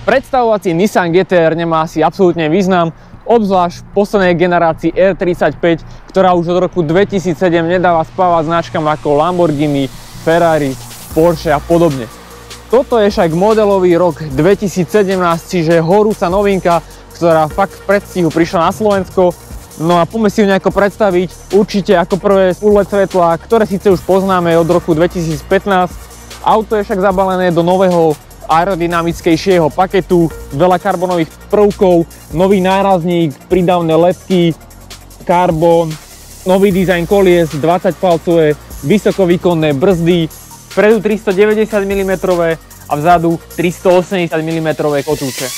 Predstavovací Nissan GT-R nemá asi absolútne význam, obzvlášť v poslednej generácii R35, ktorá už od roku 2007 nedáva spávať značkám ako Lamborghini, Ferrari, Porsche a podobne. Toto je však modelový rok 2017, čiže horúca novinka, ktorá fakt v predstihu prišla na Slovensko. No a poďme si ju nejako predstaviť. Určite ako prvé LED svetlá, ktoré síce už poznáme od roku 2015. Auto je však zabalené do nového aerodynamickejšieho paketu, veľa karbonových prvkov, nový nárazník, prídavné ledky, karbon, nový dizajn kolies, 20-palcové, vysokovýkonné brzdy, vpredu 390 mm a vzadu 380 mm kotúče.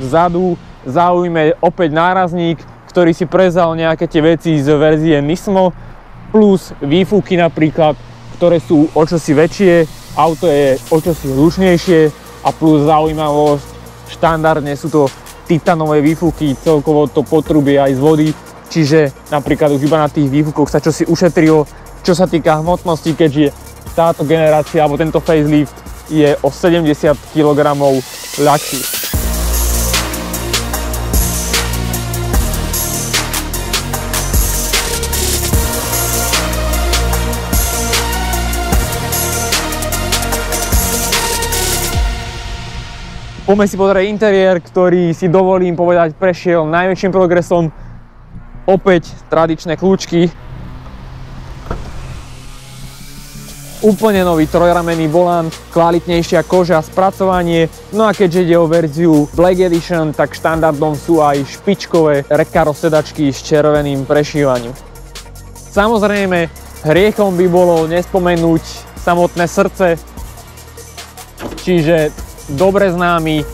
Vzadu zaujme opäť nárazník, ktorý si prezal nejaké tie veci z verzie Nismo, plus výfuky napríklad, ktoré sú o čosi väčšie, auto je o čosi hlučnejšie a plus zaujímavosť, štandardne sú to titanové výfuky, celkovo to potrubie aj z vody, čiže napríklad už iba na tých výfukoch sa čosi ušetrilo, čo sa týka hmotnosti, keďže táto generácia alebo tento facelift je o 70 kg ľahší. Poďme si pozrieť interiér, ktorý si dovolím povedať prešiel najväčším progresom. Opäť tradičné kľúčky. Úplne nový trojramenný volant, kvalitnejšia koža, spracovanie. No a keďže ide o verziu Black Edition, tak štandardom sú aj špičkové recaro sedačky s červeným prešívaním. Samozrejme, hriechom by bolo nespomenúť samotné srdce, čiže dobre známy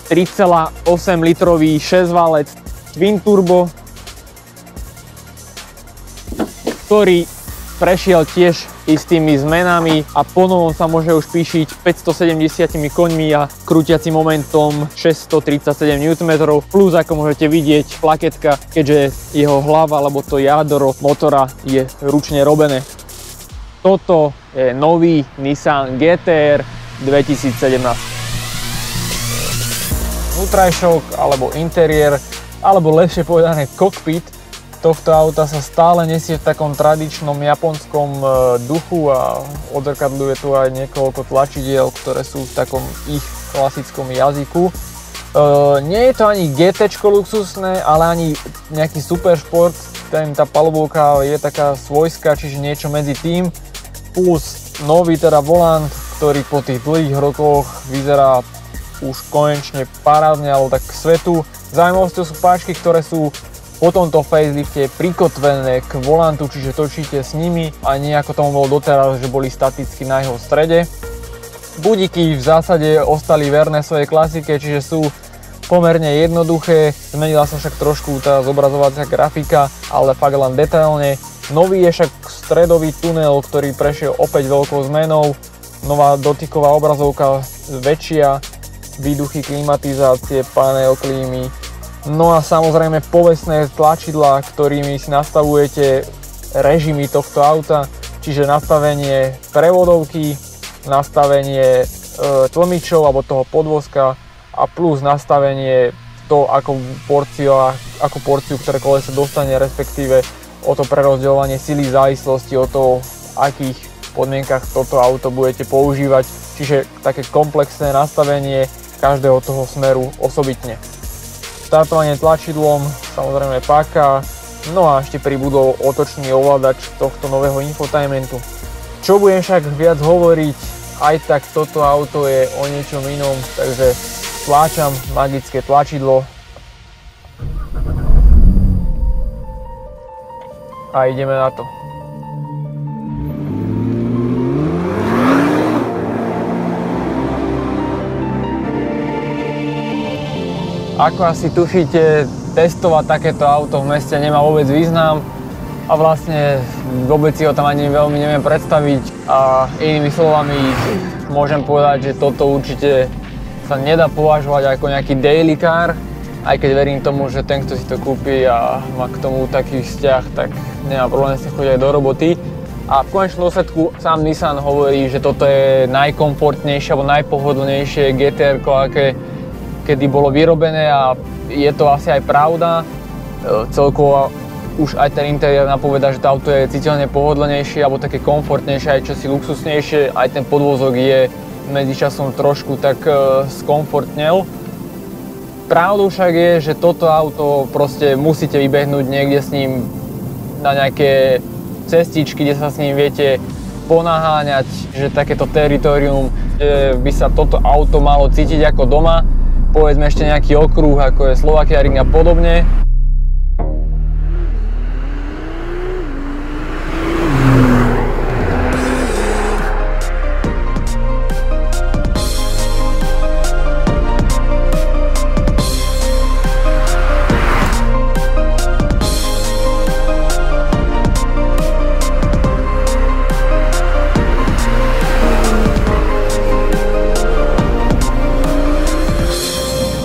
3,8 litrový 6-válec Twin Turbo, ktorý prešiel tiež istými zmenami a ponovom sa môže už píšiť 570 koňmi a krútiacim momentom 637 Nm, plus ako môžete vidieť plaketka, keďže jeho hlava alebo to jadro motora je ručne robené. Toto je nový Nissan GT-R 2017. Vnútrajšok alebo interiér, alebo lepšie povedané kokpit tohto auta sa stále nesie v takom tradičnom japonskom duchu a odzrkadľuje tu aj niekoľko tlačidiel, ktoré sú v takom ich klasickom jazyku. Nie je to ani GT luxusné, ale ani nejaký super šport, tá palubovka je taká svojská, čiže niečo medzi tým, plus nový teda volant, ktorý po tých dlhých rokoch vyzerá už konečne parádne, alebo tak k svetu. Zaujímavosťou sú páčky, ktoré sú po tomto facelifte prikotvené k volantu, čiže točíte s nimi a nie ako tomu bolo doteraz, že boli staticky na jeho strede. Budíky v zásade ostali verné svojej klasike, čiže sú pomerne jednoduché, zmenila sa však trošku tá zobrazovacia grafika, ale fakt len detailne. Nový je však stredový tunel, ktorý prešiel opäť veľkou zmenou, nová dotyková obrazovka väčšia, výduchy klimatizácie, panel klímy, no a samozrejme povestné tlačidlá, ktorými si nastavujete režimy tohto auta, čiže nastavenie prevodovky, nastavenie tlmičov alebo toho podvozka a plus nastavenie to, akú porciu ktoré koleso dostane, respektíve o to prerozdeľovanie sily v závislosti od toho, v akých podmienkach toto auto budete používať, čiže také komplexné nastavenie každého toho smeru osobitne. Startovanie tlačidlom, samozrejme páka, no a ešte pribudol otočný ovládač tohto nového infotainmentu. Čo budem však viac hovoriť, aj tak toto auto je o niečom inom, takže tláčam magické tlačidlo a ideme na to. Ako asi tušíte, testovať takéto auto v meste nemá vôbec význam. a vlastne vôbec si ho tam ani veľmi neviem predstaviť a inými slovami môžem povedať, že toto určite sa nedá považovať ako nejaký daily car, aj keď verím tomu, že ten, kto si to kúpi a má k tomu taký vzťah, tak nemá problém si chodiť aj do roboty. A v konečnom dôsledku sám Nissan hovorí, že toto je najkomfortnejšie alebo najpohodlnejšie GTR-ko, aké kedy bolo vyrobené a je to asi aj pravda. Celkovo už aj ten interiér napovedá, že to auto je citeľne pohodlnejšie alebo také komfortnejšie, aj čosi luxusnejšie. Aj ten podvozok je medzičasom trošku tak skomfortnel. Pravdou však je, že toto auto proste musíte vybehnúť niekde s ním na nejaké cestičky, kde sa s ním viete ponaháňať, že takéto teritorium, že by sa toto auto malo cítiť ako doma. Povedzme ešte nejaký okruh, ako je Slovakia Ring a podobne.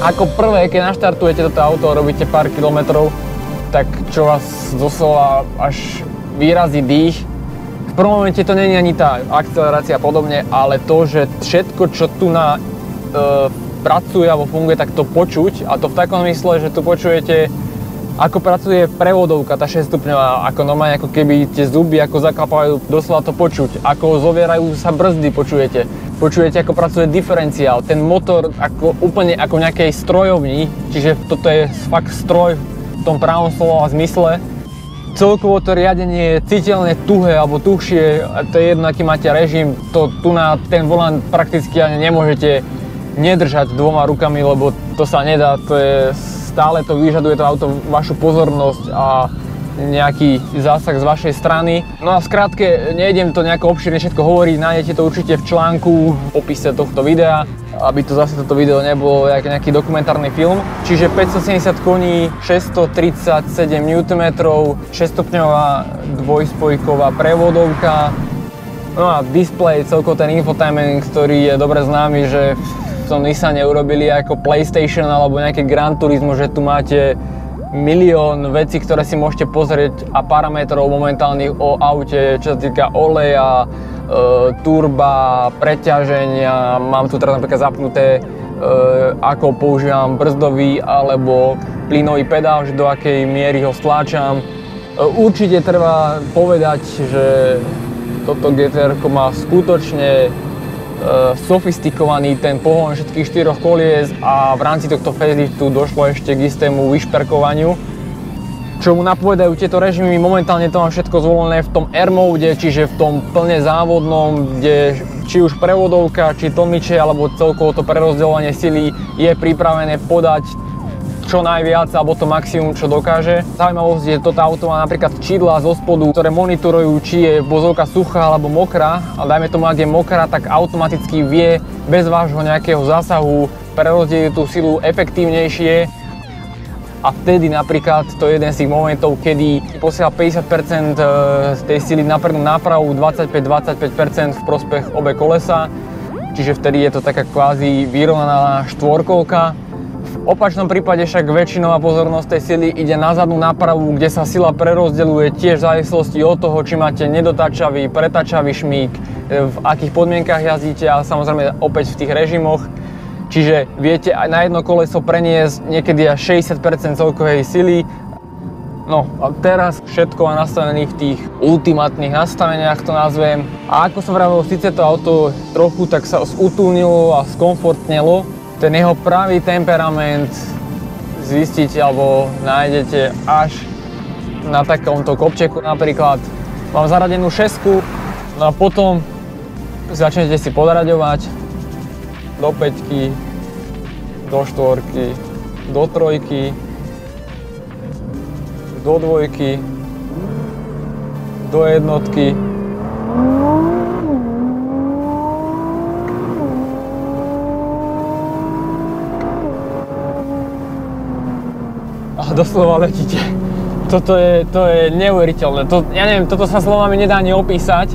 Ako prvé, keď naštartujete toto auto a robíte pár kilometrov, tak čo vás doslova až vyrazí dých. V prvom momente to nie je ani tá akcelerácia a podobne, ale to, že všetko, čo tu pracuje alebo funguje, tak to počuť. A to v takom mysle, že tu počujete, ako pracuje prevodovka, tá 6-stupňová, ako normálne, ako keby tie zuby ako zaklapajú, doslova to počuť. Ako zovierajú sa brzdy, počujete. Počujete, ako pracuje diferenciál, ten motor ako, úplne ako v nejakej strojovni, čiže toto je fakt stroj v tom pravom slova zmysle. Celkovo to riadenie je citeľne tuhé alebo tuhšie, to je jedno, aký máte režim, to tu na ten volant prakticky ani nemôžete nedržať dvoma rukami, lebo to sa nedá, to je, stále to vyžaduje to auto vašu pozornosť a nejaký zásah z vašej strany. No a v skratke, nejdem to nejako obšírne všetko hovoriť, nájdete to určite v článku, v popise tohto videa, aby to zase toto video nebolo nejaký dokumentárny film. Čiže 570 koní, 637 Nm, 6-stupňová dvojspojková prevodovka, no a displej, celkovo ten infotainment, ktorý je dobre známy, že v tom Nissane urobili ako PlayStation alebo nejaké Gran Turismo, že tu máte milión vecí, ktoré si môžete pozrieť a parametrov momentálnych o aute, čo sa týka oleja, turba, preťaženia. Mám tu teraz napríklad zapnuté, ako používam brzdový alebo plynový pedál, že do akej miery ho stláčam. Určite treba povedať, že toto GTR-ko má skutočne sofistikovaný ten pohon všetkých 4 kolies a v rámci tohto faceliftu došlo ešte k istému vyšperkovaniu, čo mu napovedajú tieto režimy. Momentálne to mám všetko zvolené v tom Air mode, čiže v tom plne závodnom, kde či už prevodovka, či tlmiče alebo celkovo to prerozdeľovanie sily je pripravené podať čo najviac alebo to maximum, čo dokáže. Zaujímavosť je, že toto auto má napríklad čidlá zo spodu, ktoré monitorujú, či je vozovka suchá alebo mokrá. A dajme tomu, ak je mokrá, tak automaticky vie bez vášho nejakého zásahu prerozdeliť tú silu efektívnejšie. A vtedy napríklad to je jeden z tých momentov, kedy posiela 50% z tej sily na prednú nápravu, 25% v prospech obe kolesa. Čiže vtedy je to taká kvázi vyrovnaná štvorkolka. V opačnom prípade však väčšinová pozornosť tej sily ide na zadnú nápravu, kde sa sila prerozdeľuje tiež v závislosti od toho, či máte nedotáčavý, pretáčavý šmík, v akých podmienkach jazdíte a samozrejme opäť v tých režimoch. Čiže viete aj na jedno koleso preniesť niekedy až 60% celkovej sily. No a teraz všetko má nastavené v tých ultimátnych nastaveniach, to nazvem. A ako som vravel, síce to auto trochu tak sa utúnilo a skomfortnelo, ten jeho pravý temperament zistíte alebo nájdete až na takomto kopčeku. Napríklad mám zaradenú 6, no a potom začnete si podraďovať do 5, do 4, do 3, do 2, do 1. A doslova letíte. To je neuveriteľné. Ja neviem, toto sa slovami nedá ani opísať.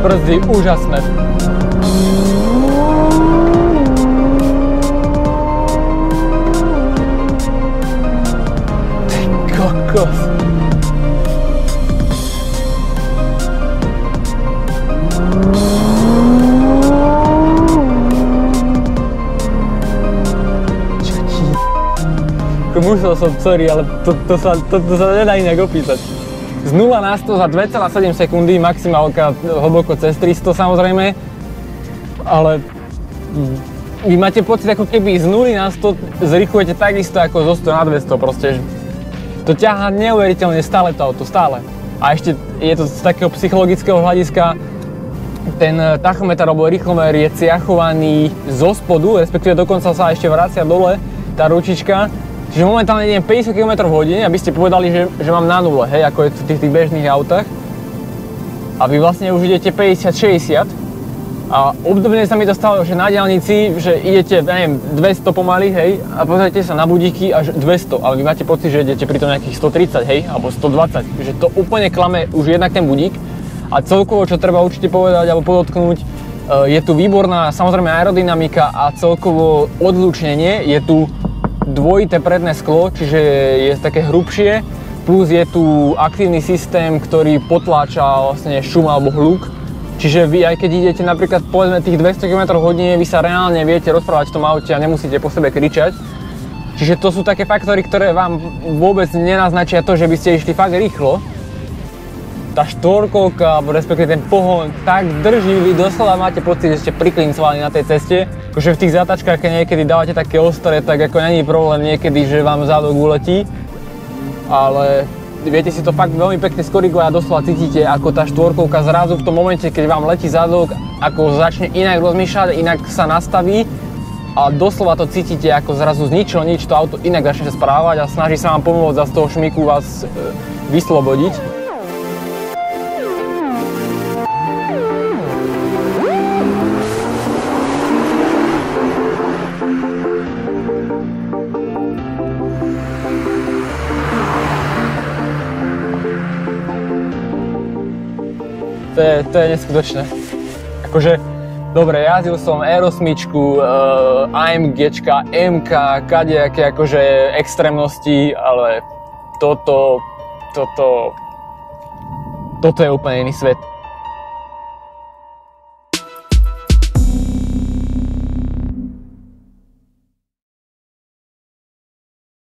Brzdy úžasné. Ty kokos. Čo ti... Musel som, sorry, ale to sa nedá inak opísať. Z 0 na 100 za 2,7 sekundy, maximálka hlboko cez 300 samozrejme, ale vy máte pocit, ako keby z 0 na 100 zrýchlujete takisto ako zo 100 na 200 proste. To ťahá neuveriteľne stále to auto, stále. A ešte je to z takého psychologického hľadiska, ten tachometer alebo rýchlomer je ciachovaný zo spodu, respektíve dokonca sa ešte vracia dole tá ručička. Čiže momentálne idem 50 km/h, aby ste povedali, že mám na nule, hej, ako je v tých bežných autách. A vy vlastne už idete 50-60. A obdobne sa mi to stalo, že na diaľnici, že idete, neviem, 200 pomaly, hej, a pozrite sa na budíky až 200, ale vy máte pocit, že idete pritom nejakých 130, hej, alebo 120. Že to úplne klame už jednak ten budík. A celkovo, čo treba určite povedať alebo podotknúť, je tu výborná samozrejme aerodynamika a celkovo odlúčnenie. Je tu dvojité predné sklo, čiže je také hrubšie, plus je tu aktívny systém, ktorý potláča vlastne šum alebo hluk. Čiže vy aj keď idete napríklad povedzme tých 200 km/h, vy sa reálne viete rozprávať v tom aute a nemusíte po sebe kričať. Čiže to sú také faktory, ktoré vám vôbec nenaznačia to, že by ste išli fakt rýchlo. Tá štvorkolka, alebo respektíve ten pohon tak drží, vy doslova máte pocit, že ste priklincovali na tej ceste. Akože v tých zatačkách, keď niekedy dávate také ostré, tak ako není problém niekedy, že vám zadok uletí. Ale viete si to fakt veľmi pekne skorigovať a doslova cítite, ako tá štvorkolka zrazu v tom momente, keď vám letí zadok, ako začne inak rozmýšľať, inak sa nastaví. A doslova to cítite, ako zrazu z ničoho nič to auto inak začne správať a snaží sa vám pomôcť a z toho šmiku vás vyslobodiť. To je neskutočné. Akože, dobre, jazdil som R8, AMGčka, MK, kadejaké akože extrémnosti, ale toto je úplne iný svet.